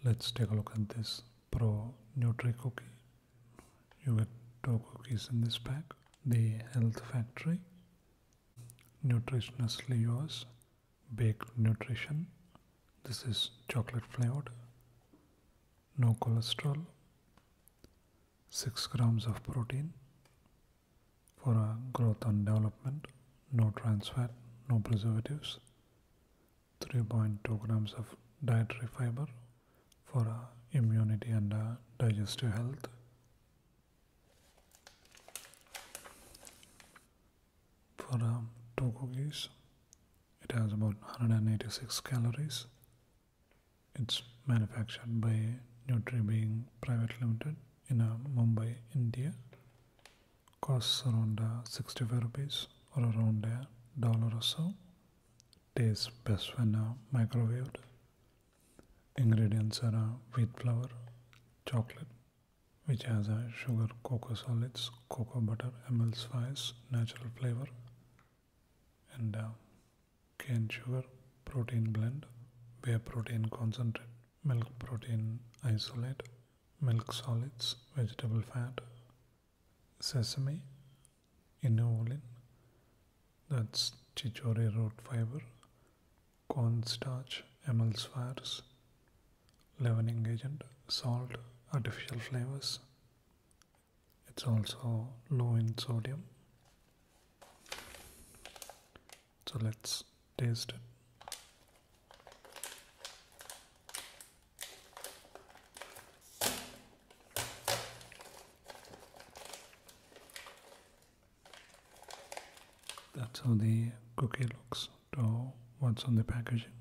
Let's take a look at this Pro-Nutri Cookie. You get 2 cookies in this pack. The Health Factory, nutritionally yours, baked nutrition. This is chocolate flavored, no cholesterol, 6 grams of protein for growth and development, no trans fat, no preservatives, 3.2 grams of dietary fiber for immunity and digestive health. For 2 cookies, it has about 186 calories. It's manufactured by Nutri Private Limited in Mumbai, India. Costs around 65 rupees or around $1 or so. Tastes best when microwaved. Ingredients are wheat flour, chocolate, which has sugar, cocoa solids, cocoa butter, emulsifiers, natural flavor, and cane sugar, protein blend, whey protein concentrate, milk protein isolate, milk solids, vegetable fat, sesame, inulin, that's chicory root fiber, cornstarch, emulsifiers, leavening agent, salt, artificial flavors. It's also low in sodium. So let's taste it. That's how the cookie looks to what's on the packaging.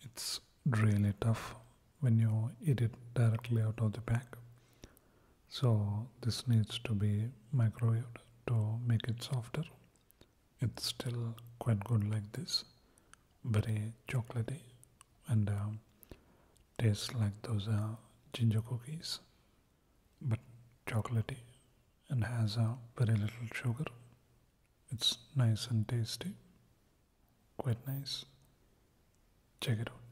It's really tough when you eat it directly out of the pack. So this needs to be microwaved to make it softer. It's still quite good like this, very chocolatey, and tastes like those ginger cookies, but chocolatey and has very little sugar. It's nice and tasty, quite nice. Check it out.